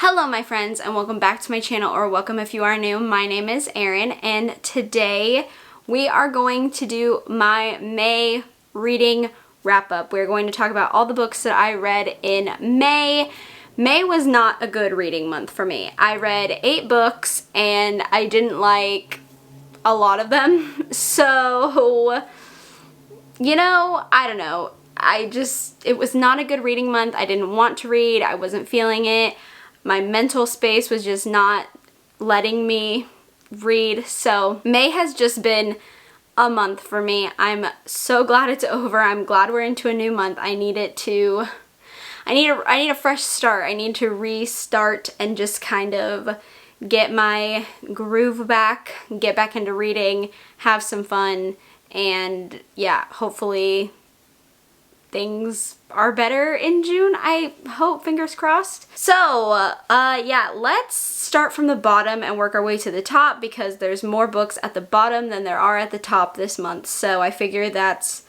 Hello my friends and welcome back to my channel, or welcome if you are new. My name is Erin and today we are going to do my May reading wrap up. We're going to talk about all the books that I read in May. May was not a good reading month for me. I read 8 books and I didn't like a lot of them. So, you know, I don't know. It was not a good reading month. I didn't want to read. I wasn't feeling it. My mental space was just not letting me read. So May has just been a month for me. I'm so glad it's over. I'm glad we're into a new month. I need a fresh start. I need to restart and just kind of get my groove back, get back into reading, have some fun, and yeah, hopefully things are better in June. I hope, fingers crossed. So, yeah, let's start from the bottom and work our way to the top because there's more books at the bottom than there are at the top this month. So I figure that's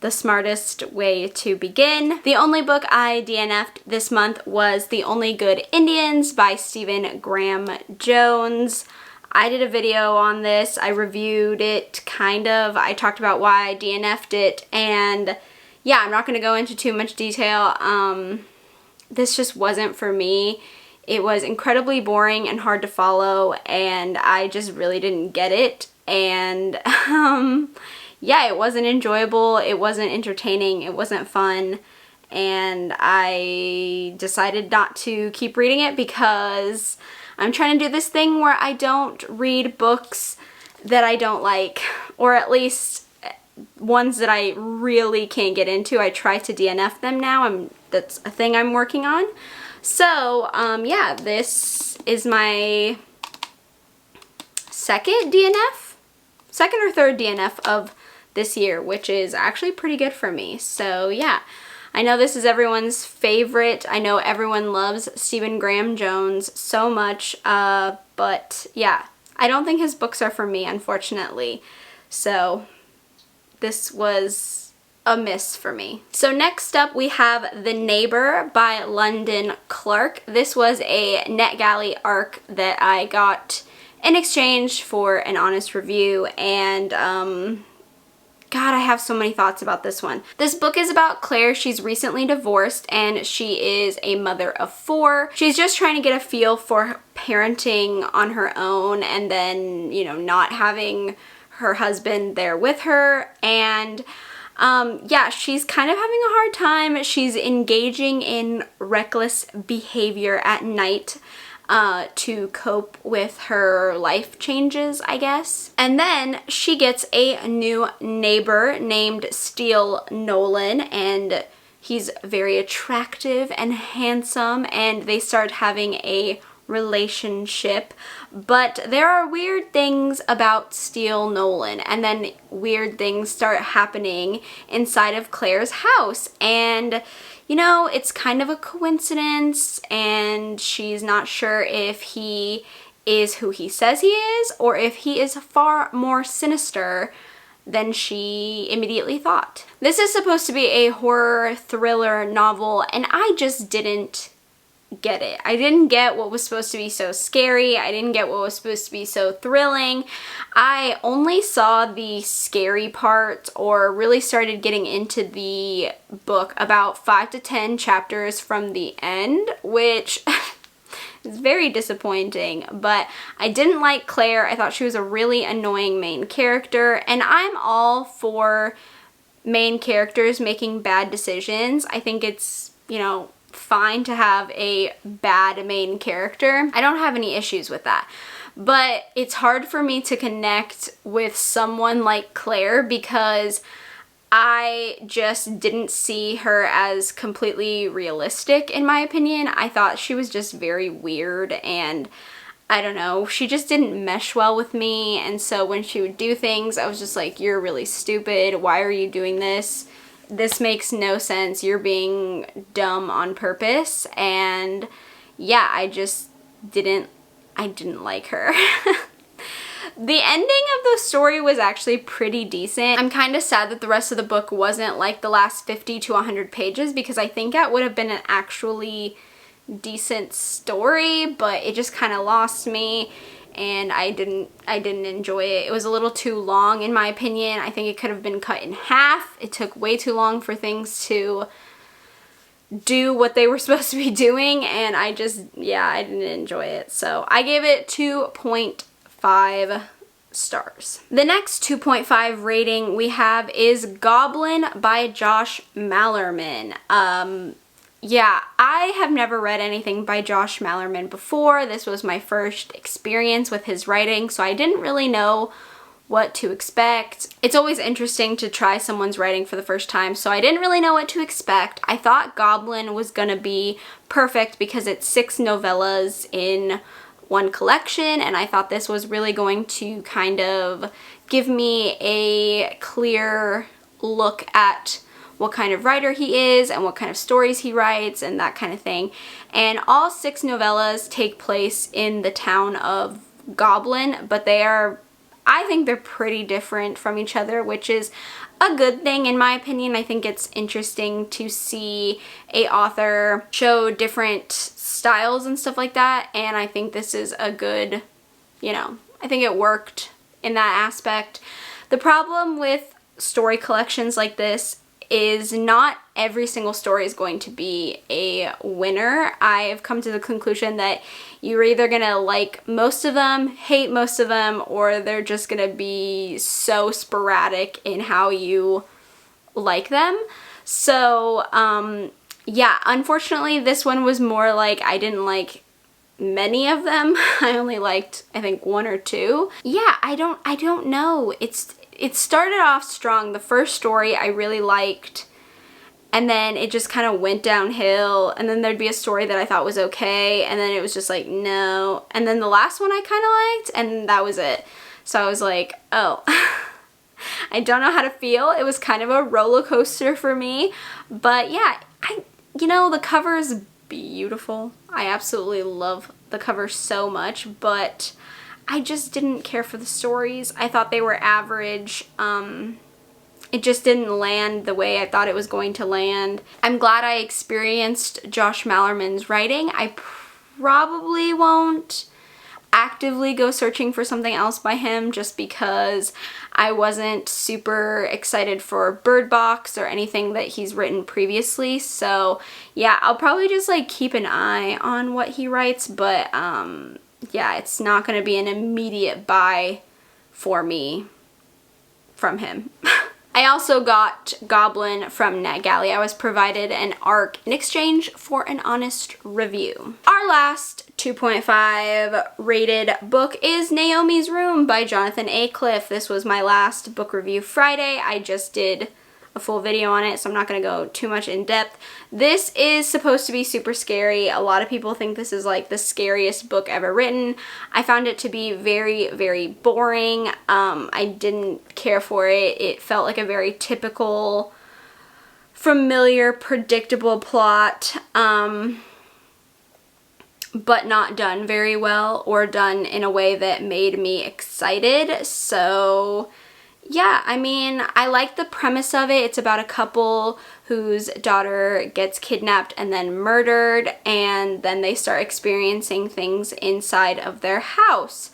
the smartest way to begin. The only book I DNF'd this month was The Only Good Indians by Stephen Graham Jones. I did a video on this. I reviewed it, kind of. I talked about why I DNF'd it, and yeah, I'm not going to go into too much detail. This just wasn't for me. It was incredibly boring and hard to follow, and I just really didn't get it. And yeah, it wasn't enjoyable. It wasn't entertaining. It wasn't fun. And I decided not to keep reading it because I'm trying to do this thing where I don't read books that I don't like, or at least ones that I really can't get into. I try to DNF them now. That's a thing I'm working on. So, yeah, this is my second or third DNF of this year, which is actually pretty good for me. So, yeah, I know this is everyone's favorite. I know everyone loves Stephen Graham Jones so much, but yeah, I don't think his books are for me, unfortunately. So this was a miss for me. So next up we have The Neighbor by London Clark. This was a NetGalley ARC that I got in exchange for an honest review, and God, I have so many thoughts about this one. This book is about Claire. She's recently divorced and she is a mother of 4. She's just trying to get a feel for parenting on her own, and then, you know, not having her husband there with her, and yeah, she's kind of having a hard time. She's engaging in reckless behavior at night to cope with her life changes, I guess. And then she gets a new neighbor named Steele Nolan, and he's very attractive and handsome, and they start having a relationship, but there are weird things about Steele Nolan, and then weird things start happening inside of Claire's house, and you know, it's kind of a coincidence, and she's not sure if he is who he says he is, or if he is far more sinister than she immediately thought. This is supposed to be a horror thriller novel, and I just didn't get it. I didn't get what was supposed to be so scary. I didn't get what was supposed to be so thrilling. I only saw the scary part, or really started getting into the book, about 5 to 10 chapters from the end, which is very disappointing. But I didn't like Claire. I thought she was a really annoying main character, and I'm all for main characters making bad decisions. I think it's, you know, fine to have a bad main character. I don't have any issues with that. But it's hard for me to connect with someone like Claire because I just didn't see her as completely realistic, in my opinion. I thought she was just very weird, and I don't know, she just didn't mesh well with me. And so when she would do things, I was just like, you're really stupid. Why are you doing this? This makes no sense. You're being dumb on purpose. And yeah, I didn't like her. The ending of the story was actually pretty decent. I'm kind of sad that the rest of the book wasn't like the last 50 to 100 pages, because I think that would have been an actually decent story, but it just kind of lost me, and I didn't enjoy it. It was a little too long in my opinion. I think it could have been cut in half. It took way too long for things to do what they were supposed to be doing, and I didn't enjoy it. So I gave it 2.5 stars. The next 2.5 rating we have is Goblin by Josh Mailman. Yeah, I have never read anything by Josh Mailman before. This was my first experience with his writing, so I didn't really know what to expect. It's always interesting to try someone's writing for the first time, so I didn't really know what to expect. I thought Goblin was gonna be perfect because it's 6 novellas in one collection, and I thought this was really going to kind of give me a clear look at what kind of writer he is and what kind of stories he writes and that kind of thing. And all 6 novellas take place in the town of Goblin, but I think they're pretty different from each other, which is a good thing in my opinion. I think it's interesting to see a author show different styles and stuff like that, and I think this is a good, I think it worked in that aspect. The problem with story collections like this is not every single story is going to be a winner. I've come to the conclusion that you're either gonna like most of them, hate most of them, or they're just gonna be so sporadic in how you like them. So, yeah, unfortunately this one was more like I didn't like many of them. I only liked, I think, 1 or 2. Yeah, I don't know. It started off strong. The first story I really liked, and then it just kind of went downhill, and then there'd be a story that I thought was okay, and then it was just like, no. And then the last one I kind of liked, and that was it. So I was like, oh, I don't know how to feel. It was kind of a roller coaster for me, but yeah, the cover is beautiful. I absolutely love the cover so much, but I just didn't care for the stories. I thought they were average. It just didn't land the way I thought it was going to land. I'm glad I experienced Josh Mailman's writing. I probably won't actively go searching for something else by him just because I wasn't super excited for Bird Box or anything that he's written previously. So yeah, I'll probably just like keep an eye on what he writes, but yeah, it's not going to be an immediate buy for me from him. I also got Goblin from NetGalley. I was provided an ARC in exchange for an honest review. Our last 2.5 rated book is Naomis Room by Jonathan A. Cliff. This was my last book review Friday. I just did a full video on it, so I'm not going to go too much in depth. This is supposed to be super scary. A lot of people think this is like the scariest book ever written. I found it to be very, very boring. I didn't care for it. It felt like a very typical, familiar, predictable plot, but not done very well or done in a way that made me excited. So yeah, I mean, I like the premise of it. It's about a couple whose daughter gets kidnapped and then murdered, and then they start experiencing things inside of their house.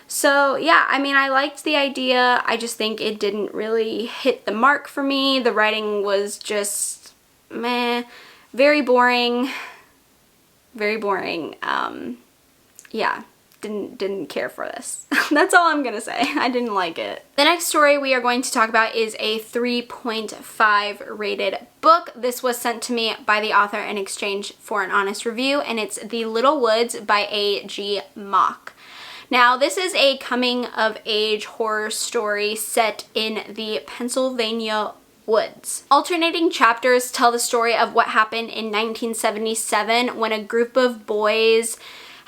So yeah, I mean, I liked the idea. I just think it didn't really hit the mark for me. The writing was just meh, very boring. Very boring. Yeah. Didn't care for this. That's all I'm gonna say. I didn't like it. The next story we are going to talk about is a 3.5 rated book. This was sent to me by the author in exchange for an honest review, and it's The Little Woods by A.G. Mock. Now, this is a coming-of-age horror story set in the Pennsylvania woods. Alternating chapters tell the story of what happened in 1977 when a group of boys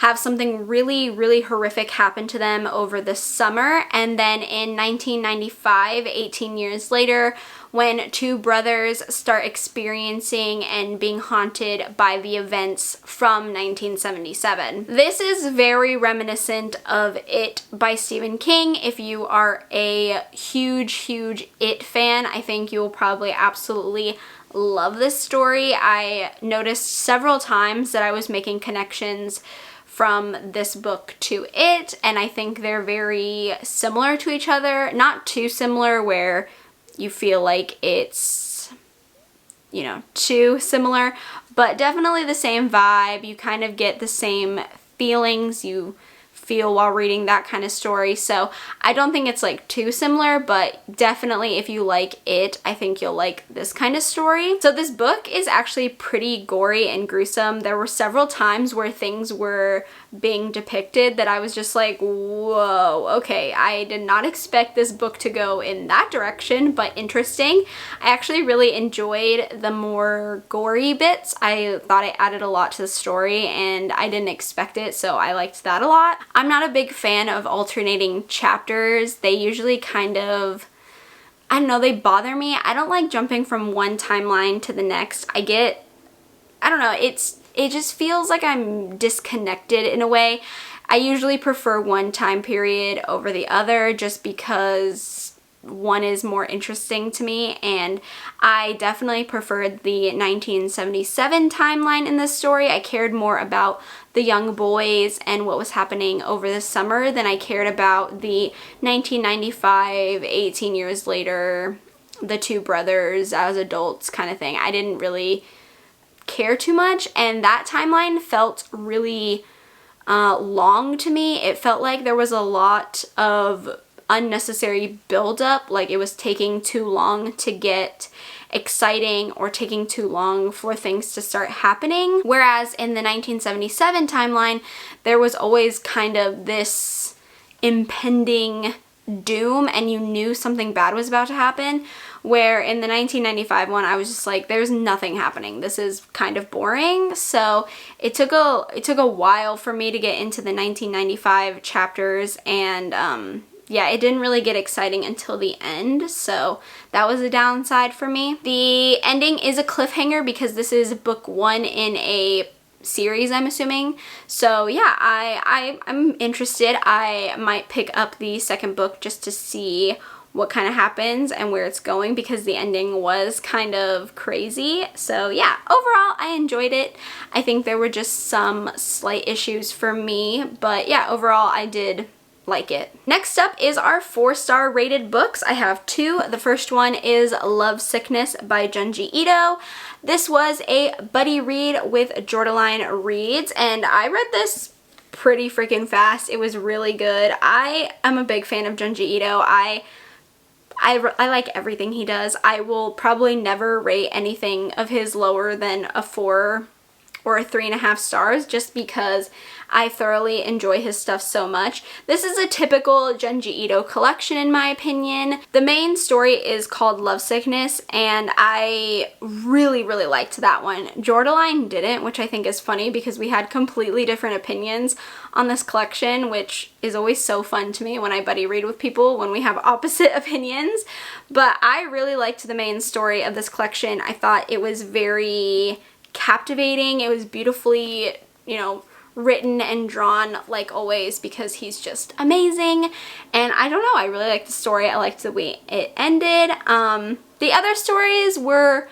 have something really, really horrific happen to them over the summer, and then in 1995, 18 years later, when 2 brothers start experiencing and being haunted by the events from 1977. This is very reminiscent of It by Stephen King. If you are a huge, huge It fan, I think you will probably absolutely love this story. I noticed several times that I was making connections from this book to it, and I think they're very similar to each other. Not too similar where you feel like it's, you know, too similar, but definitely the same vibe. You kind of get the same feelings you feel while reading that kind of story. So I don't think it's like too similar, but definitely if you like it, I think you'll like this kind of story. So this book is actually pretty gory and gruesome. There were several times where things were being depicted that I was just like, whoa, okay, I did not expect this book to go in that direction, but interesting. I actually really enjoyed the more gory bits. I thought it added a lot to the story and I didn't expect it, so I liked that a lot. I'm not a big fan of alternating chapters. They usually kind of, I don't know, they bother me. I don't like jumping from one timeline to the next. I don't know, it just feels like I'm disconnected in a way. I usually prefer one time period over the other just because one is more interesting to me, and I definitely preferred the 1977 timeline in this story. I cared more about the young boys and what was happening over the summer than I cared about the 1995, 18 years later, the two brothers as adults kind of thing. I didn't really care too much, and that timeline felt really long to me. It felt like there was a lot of unnecessary buildup, like it was taking too long to get exciting or taking too long for things to start happening. Whereas in the 1977 timeline, there was always kind of this impending doom and you knew something bad was about to happen, where in the 1995 one I was just like, there's nothing happening, this is kind of boring. So it took a while for me to get into the 1995 chapters, and yeah, it didn't really get exciting until the end, so that was a downside for me. The ending is a cliffhanger because this is book one in a series, I'm assuming. So yeah, I'm interested. I might pick up the second book just to see what kind of happens and where it's going, because the ending was kind of crazy. So yeah, overall I enjoyed it. I think there were just some slight issues for me, but yeah, overall I did like it. Next up is our 4-star rated books. I have two. The first one is Love Sickness by Junji Ito. This was a buddy read with Jordaline Reads, and I read this pretty freaking fast. It was really good. I am a big fan of Junji Ito. I like everything he does. I will probably never rate anything of his lower than a 4 or a 3.5 stars, just because I thoroughly enjoy his stuff so much. This is a typical Junji Ito collection in my opinion. The main story is called Love Sickness, and I really liked that one. Jordaline didn't, which I think is funny because we had completely different opinions on this collection, which is always so fun to me when I buddy read with people when we have opposite opinions. But I really liked the main story of this collection. I thought it was very captivating. It was beautifully, you know, written and drawn like always, because he's just amazing. And I don't know, I really liked the story. I liked the way it ended. The other stories were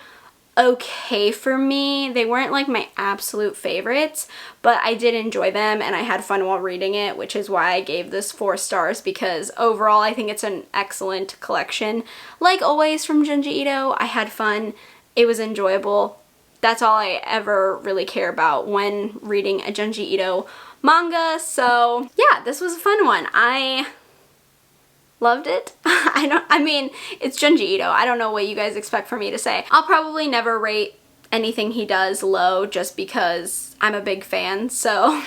okay for me. They weren't like my absolute favorites, but I did enjoy them and I had fun while reading it, which is why I gave this 4 stars, because overall I think it's an excellent collection. Like always from Junji Ito, I had fun. It was enjoyable. That's all I ever really care about when reading a Junji Ito manga. So yeah, this was a fun one. I loved it. I mean, it's Junji Ito. I don't know what you guys expect for me to say. I'll probably never rate anything he does low just because I'm a big fan. So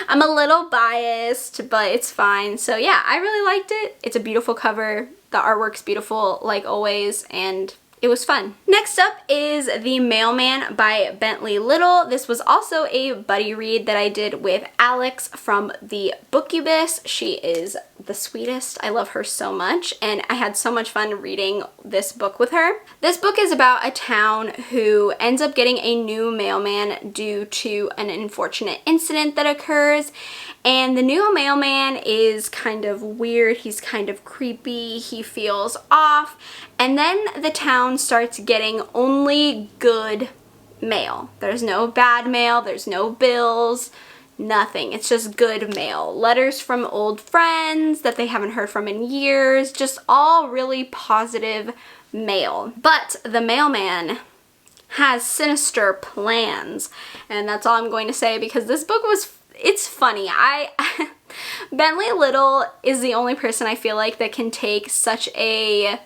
I'm a little biased, but it's fine. So yeah, I really liked it. It's a beautiful cover. The artwork's beautiful like always, and it was fun. Next up is The Mailman by Bentley Little. This was also a buddy read that I did with Alex from the Bookubus. She is the sweetest. I love her so much, and I had so much fun reading this book with her. This book is about a town who ends up getting a new mailman due to an unfortunate incident that occurs, and the new mailman is kind of weird. He's kind of creepy. He feels off, and then the town starts getting only good mail. There's no bad mail. There's no bills. Nothing. It's just good mail. Letters from old friends that they haven't heard from in years. Just all really positive mail. But the mailman has sinister plans. And that's all I'm going to say, because this book it's funny. Bentley Little is the only person I feel like that can take such a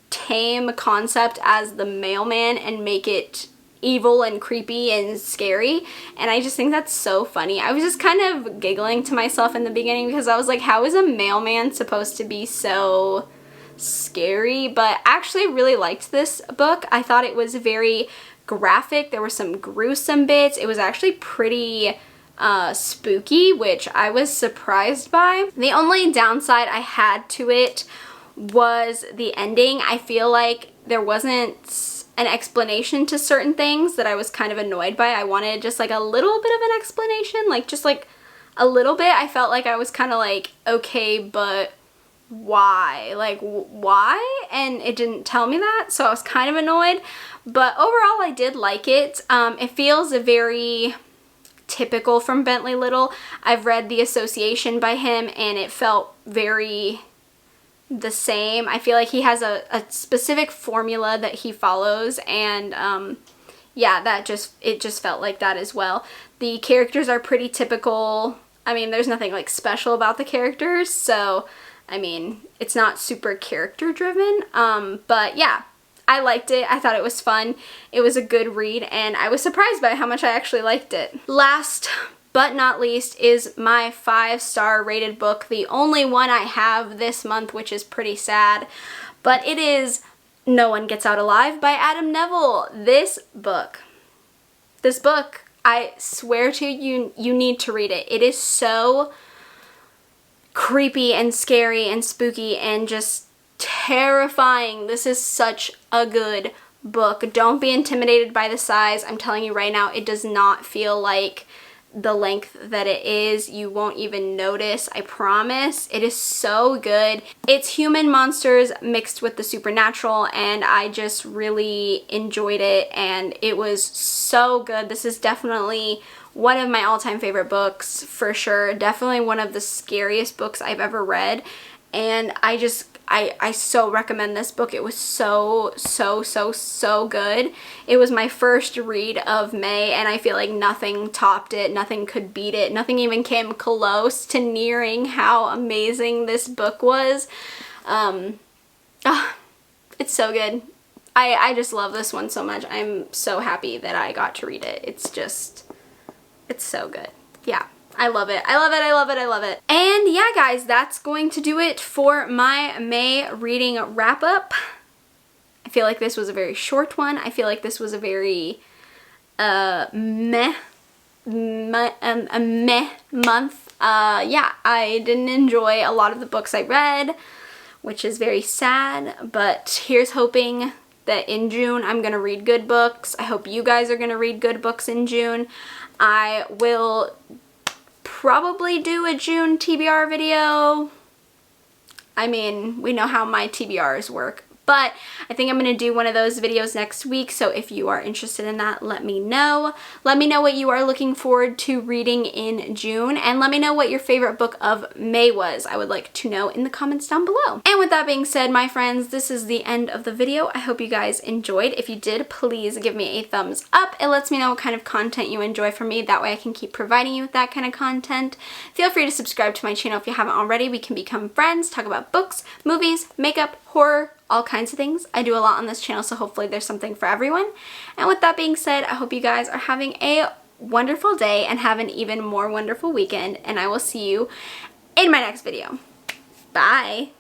tame concept as the mailman and make it evil and creepy and scary, and I just think that's so funny. I was just kind of giggling to myself in the beginning because I was like, how is a mailman supposed to be so scary? But I actually really liked this book. I thought it was very graphic. There were some gruesome bits. It was actually pretty spooky, which I was surprised by. The only downside I had to it was the ending. I feel like there wasn't an explanation to certain things that I was kind of annoyed by. I wanted just like a little bit of an explanation, like just like a little bit. I felt like I was kind of like, okay, but why? Like, why? And it didn't tell me that, so I was kind of annoyed. But overall, I did like it. It feels very typical from Bentley Little. I've read The Association by him, and it felt very the same. I feel like he has a specific formula that he follows, and yeah, it just felt like that as well. The characters are pretty typical. I mean, there's nothing like special about the characters, so I mean, it's not super character driven, but yeah, I liked it. I thought it was fun. It was a good read, and I was surprised by how much I actually liked it. Last but not least is my 5-star rated book, the only one I have this month, which is pretty sad, but it is No One Gets Out Alive by Adam Neville. This book, I swear to you, you need to read it. It is so creepy and scary and spooky and just terrifying. This is such a good book. Don't be intimidated by the size. I'm telling you right now, it does not feel like the length that it is. You won't even notice, I promise. It is so good. It's human monsters mixed with the supernatural, and I just really enjoyed it, and it was so good. This is definitely one of my all-time favorite books, for sure. Definitely one of the scariest books I've ever read, and I so recommend this book. It was so good. It was my first read of May, and I feel like nothing topped it. Nothing could beat it. Nothing even came close to nearing how amazing this book was. It's so good. I just love this one so much. I'm so happy that I got to read it. It's so good. Yeah. I love it. I love it. I love it. I love it. And yeah, guys, that's going to do it for my May reading wrap up. I feel like this was a very short one. I feel like this was a very meh month. Yeah, I didn't enjoy a lot of the books I read, which is very sad, but here's hoping that in June I'm gonna read good books. I hope you guys are gonna read good books in June. I will probably do a June TBR video. I mean, we know how my TBRs work, but I think I'm going to do one of those videos next week, so if you are interested in that, let me know. Let me know what you are looking forward to reading in June, and let me know what your favorite book of May was. I would like to know in the comments down below. And with that being said, my friends, this is the end of the video. I hope you guys enjoyed. If you did, please give me a thumbs up. It lets me know what kind of content you enjoy from me. That way I can keep providing you with that kind of content. Feel free to subscribe to my channel if you haven't already. We can become friends, talk about books, movies, makeup, horror, all kinds of things. I do a lot on this channel, so hopefully there's something for everyone. And with that being said, I hope you guys are having a wonderful day and have an even more wonderful weekend, and I will see you in my next video. Bye!